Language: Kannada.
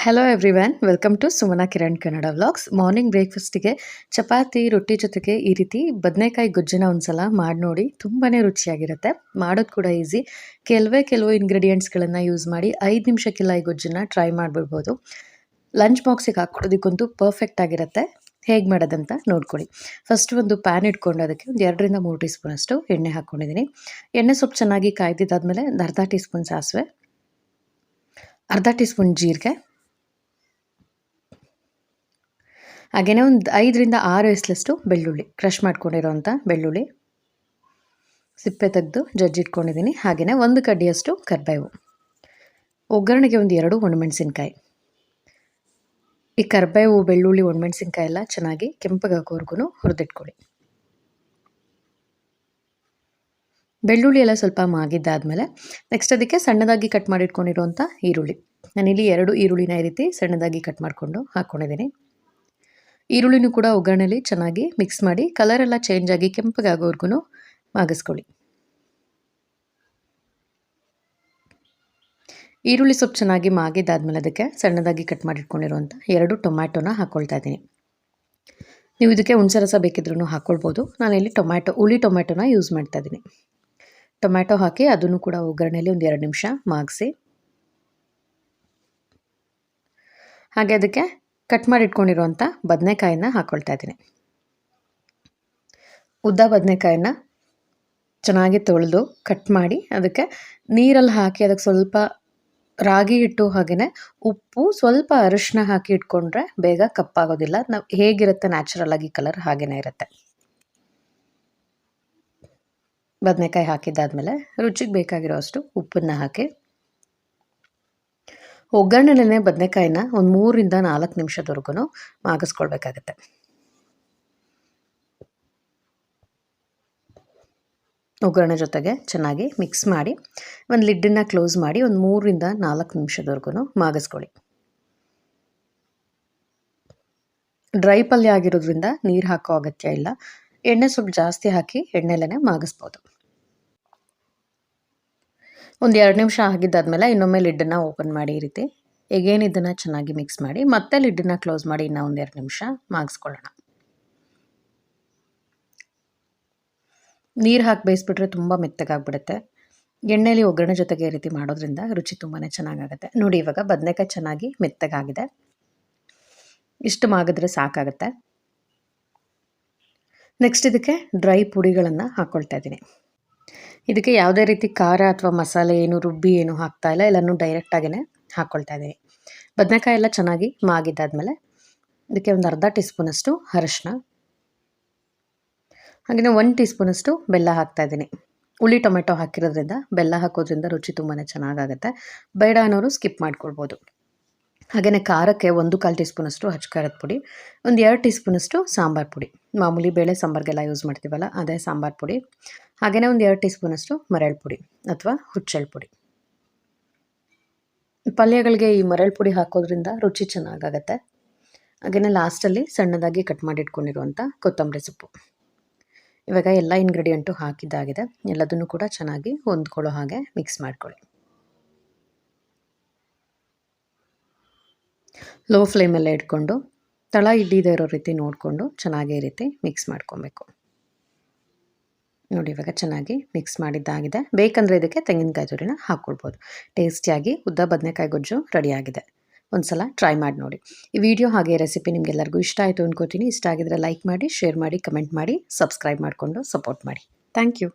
Hello everyone, welcome to Sumana Kiran Kannada vlogs. Morning ಬ್ರೇಕ್ಫಾಸ್ಟಿಗೆ ಚಪಾತಿ ರೊಟ್ಟಿ ಜೊತೆಗೆ ಈ ರೀತಿ ಬದನೆಕಾಯಿ ಗೊಜ್ಜನ್ನ ಒಂದ್ಸಲ ಮಾಡಿ ನೋಡಿ. ತುಂಬಾ ರುಚಿಯಾಗಿರುತ್ತೆ, ಮಾಡೋದು ಕೂಡ ಈಸಿ. ಕೆಲವು ಇಂಗ್ರೀಡಿಯೆಂಟ್ಸ್ಗಳನ್ನು ಯೂಸ್ ಮಾಡಿ 5 ನಿಮಿಷಕ್ಕೆಲ್ಲ ಈ ಗೊಜ್ಜನ್ನ ಟ್ರೈ ಮಾಡಿಬಿಡ್ಬೋದು. ಲಂಚ್ ಬಾಕ್ಸಿಗೆ ಹಾಕ್ಕೊಡೋದಕ್ಕಂತೂ ಪರ್ಫೆಕ್ಟ್ ಆಗಿರುತ್ತೆ. ಹೇಗೆ ಮಾಡೋದಂತ ನೋಡ್ಕೊಳ್ಳಿ. ಫಸ್ಟ್ ಒಂದು ಪ್ಯಾನ್ ಇಟ್ಕೊಂಡು ಅದಕ್ಕೆ ಒಂದು 2ರಿಂದ 3 ಟೀ ಸ್ಪೂನ್ ಅಷ್ಟು ಎಣ್ಣೆ ಹಾಕ್ಕೊಂಡಿದ್ದೀನಿ. ಎಣ್ಣೆ ಸ್ವಲ್ಪ ಚೆನ್ನಾಗಿ ಕಾಯ್ದಿದ್ದಾದಮೇಲೆ ಒಂದು ಅರ್ಧ ಟೀ ಸ್ಪೂನ್ ಸಾಸಿವೆ, ಅರ್ಧ ಟೀ ಸ್ಪೂನ್ ಜೀರಿಗೆ, ಹಾಗೆಯೇ ಒಂದು 5ರಿಂದ 6 ಎಸಲಷ್ಟು ಬೆಳ್ಳುಳ್ಳಿ, ಕ್ರಷ್ ಮಾಡ್ಕೊಂಡಿರೋಂಥ ಬೆಳ್ಳುಳ್ಳಿ ಸಿಪ್ಪೆ ತೆಗೆದು ಜಜ್ಜಿಟ್ಕೊಂಡಿದ್ದೀನಿ. ಹಾಗೆಯೇ 1 ಕಡ್ಡಿಯಷ್ಟು ಕರಿಬೇವು, ಒಗ್ಗರಣೆಗೆ ಒಂದು 2 ಒಣಮೆಣಸಿನ್ಕಾಯಿ. ಈ ಕರಿಬೇವು, ಬೆಳ್ಳುಳ್ಳಿ, ಒಣಮೆಣಸಿನ್ಕಾಯಿ ಎಲ್ಲ ಚೆನ್ನಾಗಿ ಕೆಂಪಗಾಗೋವರೆಗೂ ಹುರಿದಿಟ್ಕೊಳ್ಳಿ. ಬೆಳ್ಳುಳ್ಳಿ ಎಲ್ಲ ಸ್ವಲ್ಪ ಮಾಗಿದ್ದಾದಮೇಲೆ ನೆಕ್ಸ್ಟ್ ಅದಕ್ಕೆ ಸಣ್ಣದಾಗಿ ಕಟ್ ಮಾಡಿಟ್ಕೊಂಡಿರುವಂಥ ಈರುಳ್ಳಿ. ನಾನಿಲ್ಲಿ 2 ಈರುಳ್ಳಿನ ಈ ರೀತಿ ಸಣ್ಣದಾಗಿ ಕಟ್ ಮಾಡಿಕೊಂಡು ಹಾಕ್ಕೊಂಡಿದ್ದೀನಿ. ಈರುಳ್ಳಿನೂ ಕೂಡ ಒಗ್ಗರಣೆಯಲ್ಲಿ ಚೆನ್ನಾಗಿ ಮಿಕ್ಸ್ ಮಾಡಿ ಕಲರ್ ಎಲ್ಲ ಚೇಂಜ್ ಆಗಿ ಕೆಂಪಗಾಗೋವರೆಗೂ ಮಾಗಿಸ್ಕೊಳ್ಳಿ. ಈರುಳ್ಳಿ ಸ್ವಲ್ಪ ಚೆನ್ನಾಗಿ ಮಾಗಿದ್ದಾದಮೇಲೆ ಅದಕ್ಕೆ ಸಣ್ಣದಾಗಿ ಕಟ್ ಮಾಡಿಟ್ಕೊಂಡಿರುವಂಥ 2 ಟೊಮ್ಯಾಟೋನ ಹಾಕ್ಕೊಳ್ತಾ ಇದ್ದೀನಿ. ನೀವು ಇದಕ್ಕೆ ಹುಣಸೆ ರಸ ಬೇಕಿದ್ರೂ ಹಾಕ್ಕೊಳ್ಬೋದು. ನಾನಿಲ್ಲಿ ಹುಳಿ ಟೊಮ್ಯಾಟೋನ ಯೂಸ್ ಮಾಡ್ತಾ ಇದ್ದೀನಿ. ಟೊಮ್ಯಾಟೊ ಹಾಕಿ ಅದನ್ನು ಕೂಡ ಒಗ್ಗರಣೆಯಲ್ಲಿ ಒಂದು 2 ನಿಮಿಷ ಮಾಗಿಸಿ, ಹಾಗೆ ಅದಕ್ಕೆ ಕಟ್ ಮಾಡಿಟ್ಕೊಂಡಿರುವಂಥ ಬದನೆಕಾಯಿನ ಹಾಕ್ಕೊಳ್ತಾ ಇದ್ದೀನಿ. ಉದ್ದ ಬದನೆಕಾಯಿನ ಚೆನ್ನಾಗಿ ತೊಳೆದು ಕಟ್ ಮಾಡಿ ಅದಕ್ಕೆ ನೀರಲ್ಲಿ ಹಾಕಿ ಅದಕ್ಕೆ ಸ್ವಲ್ಪ ರಾಗಿ ಹಿಟ್ಟು ಹಾಗೆಯೇ ಉಪ್ಪು, ಸ್ವಲ್ಪ ಅರಿಶಿನ ಹಾಕಿ ಇಟ್ಕೊಂಡ್ರೆ ಬೇಗ ಕಪ್ಪಾಗೋದಿಲ್ಲ. ನಾವು ಹೇಗಿರುತ್ತೆ ನ್ಯಾಚುರಲ್ ಆಗಿ ಕಲರ್ ಹಾಗೇ ಇರುತ್ತೆ. ಬದನೆಕಾಯಿ ಹಾಕಿದ್ದಾದಮೇಲೆ ರುಚಿಗೆ ಬೇಕಾಗಿರೋ ಅಷ್ಟು ಉಪ್ಪನ್ನು ಹಾಕಿ ಒಗ್ಗರಣೆಲೇ ಬದನೆಕಾಯಿನ ಒಂದು 3ರಿಂದ 4 ನಿಮಿಷದವರೆಗೂ ಮಾಗಿಸ್ಕೊಳ್ಬೇಕಾಗತ್ತೆ. ಒಗ್ಗರಣೆ ಜೊತೆಗೆ ಚೆನ್ನಾಗಿ ಮಿಕ್ಸ್ ಮಾಡಿ ಒಂದು ಲಿಡ್ಡನ್ನು ಕ್ಲೋಸ್ ಮಾಡಿ ಒಂದು 3ರಿಂದ 4 ನಿಮಿಷದವರೆಗೂ ಮಾಗಿಸ್ಕೊಳ್ಳಿ. ಡ್ರೈ ಪಲ್ಯ ಆಗಿರೋದ್ರಿಂದ ನೀರು ಹಾಕೋ ಅಗತ್ಯ ಇಲ್ಲ. ಎಣ್ಣೆ ಸ್ವಲ್ಪ ಜಾಸ್ತಿ ಹಾಕಿ ಎಣ್ಣೆಲೇ ಮಾಗಿಸ್ಬೋದು. ಒಂದು 2 ನಿಮಿಷ ಆಗಿದ್ದಾದಮೇಲೆ ಇನ್ನೊಮ್ಮೆ ಲಿಡ್ಡನ್ನು ಓಪನ್ ಮಾಡಿ ಈ ರೀತಿ ಎಗೇನ್ ಇದನ್ನು ಚೆನ್ನಾಗಿ ಮಿಕ್ಸ್ ಮಾಡಿ ಮತ್ತೆ ಲಿಡ್ಡನ್ನು ಕ್ಲೋಸ್ ಮಾಡಿ ಇನ್ನೂ ಒಂದು 2 ನಿಮಿಷ ಮಾಗಿಸ್ಕೊಳ್ಳೋಣ. ನೀರು ಹಾಕಿ ಬೇಯಿಸ್ಬಿಟ್ರೆ ತುಂಬ ಮೆತ್ತಗಾಗ್ಬಿಡುತ್ತೆ. ಎಣ್ಣೆಯಲ್ಲಿ ಒಗ್ಗರಣೆ ಜೊತೆಗೆ ಈ ರೀತಿ ಮಾಡೋದ್ರಿಂದ ರುಚಿ ತುಂಬಾ ಚೆನ್ನಾಗಾಗುತ್ತೆ. ನೋಡಿ, ಇವಾಗ ಬದನೆಕಾಯಿ ಚೆನ್ನಾಗಿ ಮೆತ್ತಗಾಗಿದೆ. ಇಷ್ಟು ಮಾಗಿದ್ರೆ ಸಾಕಾಗುತ್ತೆ. ನೆಕ್ಸ್ಟ್ ಇದಕ್ಕೆ ಡ್ರೈ ಪುಡಿಗಳನ್ನು ಹಾಕ್ಕೊಳ್ತಾ ಇದ್ದೀನಿ. ಇದಕ್ಕೆ ಯಾವುದೇ ರೀತಿ ಖಾರ ಅಥವಾ ಮಸಾಲೆ ಏನು ರುಬ್ಬಿ ಏನು ಹಾಕ್ತಾ ಇಲ್ಲ, ಎಲ್ಲನೂ ಡೈರೆಕ್ಟಾಗೇ ಹಾಕ್ಕೊಳ್ತಾ ಇದ್ದೀನಿ. ಬದನೆಕಾಯಿ ಎಲ್ಲ ಚೆನ್ನಾಗಿ ಮಾಗಿದ್ದಾದಮೇಲೆ ಇದಕ್ಕೆ ಒಂದು ಅರ್ಧ ಟೀ ಸ್ಪೂನಷ್ಟು ಅರಿಶಿನ, ಹಾಗೆಯೇ 1 ಟೀ ಸ್ಪೂನಷ್ಟು ಬೆಲ್ಲ ಹಾಕ್ತಾ ಇದ್ದೀನಿ. ಹುಳಿ ಟೊಮೆಟೊ ಹಾಕಿರೋದ್ರಿಂದ ಬೆಲ್ಲ ಹಾಕೋದ್ರಿಂದ ರುಚಿ ತುಂಬಾ ಚೆನ್ನಾಗಾಗುತ್ತೆ. ಬೇಡ ಅನ್ನೋರು ಸ್ಕಿಪ್ ಮಾಡ್ಕೊಳ್ಬೋದು. ಹಾಗೆಯೇ ಖಾರಕ್ಕೆ 1/4 ಟೀ ಸ್ಪೂನಷ್ಟು ಖಾರದ ಪುಡಿ, ಒಂದು 2 ಟೀ ಸ್ಪೂನಷ್ಟು ಸಾಂಬಾರು ಪುಡಿ, ಮಾಮೂಲಿ ಬೇಳೆ ಸಾಂಬಾರಿಗೆಲ್ಲ ಯೂಸ್ ಮಾಡ್ತೀವಲ್ಲ ಅದೇ ಸಾಂಬಾರು ಪುಡಿ, ಹಾಗೆಯೇ ಒಂದು 2 ಟೀ ಸ್ಪೂನಷ್ಟು ಮರಳು ಪುಡಿ ಅಥವಾ ಹುಚ್ಚೆಳ್ಳು ಪುಡಿ. ಪಲ್ಯಗಳಿಗೆ ಈ ಮರಳು ಪುಡಿ ಹಾಕೋದ್ರಿಂದ ರುಚಿ ಚೆನ್ನಾಗಾಗತ್ತೆ. ಹಾಗೆಯೇ ಲಾಸ್ಟಲ್ಲಿ ಸಣ್ಣದಾಗಿ ಕಟ್ ಮಾಡಿಟ್ಕೊಂಡಿರುವಂಥ ಕೊತ್ತಂಬರಿ ಸೊಪ್ಪು. ಇವಾಗ ಎಲ್ಲ ಇಂಗ್ರೀಡಿಯೆಂಟು ಹಾಕಿದ್ದಾಗಿದೆ. ಎಲ್ಲದನ್ನು ಕೂಡ ಚೆನ್ನಾಗಿ ಹೊಂದ್ಕೊಳ್ಳೋ ಹಾಗೆ ಮಿಕ್ಸ್ ಮಾಡ್ಕೊಳ್ಳಿ. ಲೋ ಫ್ಲೇಮಲ್ಲೇ ಇಟ್ಕೊಂಡು ತಳ ಹಿಡಿದೇ ಇರೋ ರೀತಿ ನೋಡಿಕೊಂಡು ಚೆನ್ನಾಗಿ ಈ ರೀತಿ ಮಿಕ್ಸ್ ಮಾಡ್ಕೊಬೇಕು. ನೋಡಿ, ಇವಾಗ ಚೆನ್ನಾಗಿ ಮಿಕ್ಸ್ ಮಾಡಿದ್ದಾಗಿದೆ. ಬೇಕಂದರೆ ಇದಕ್ಕೆ ತೆಂಗಿನಕಾಯಿ ತುರಿನ ಹಾಕ್ಕೊಳ್ಬೋದು. ಟೇಸ್ಟಿಯಾಗಿ ಉದ್ದ ಬದನೆಕಾಯಿ ಗೊಜ್ಜು ರೆಡಿಯಾಗಿದೆ. ಒಂದ್ಸಲ ಟ್ರೈ ಮಾಡಿ ನೋಡಿ. ಈ ವಿಡಿಯೋ ಹಾಗೆ ರೆಸಿಪಿ ನಿಮಗೆಲ್ಲರಿಗೂ ಇಷ್ಟ ಆಯಿತು ಅಂದ್ಕೋತೀನಿ. ಇಷ್ಟ ಆಗಿದ್ರೆ ಲೈಕ್ ಮಾಡಿ, ಶೇರ್ ಮಾಡಿ, ಕಮೆಂಟ್ ಮಾಡಿ, ಸಬ್ಸ್ಕ್ರೈಬ್ ಮಾಡಿಕೊಂಡು ಸಪೋರ್ಟ್ ಮಾಡಿ. Thank you.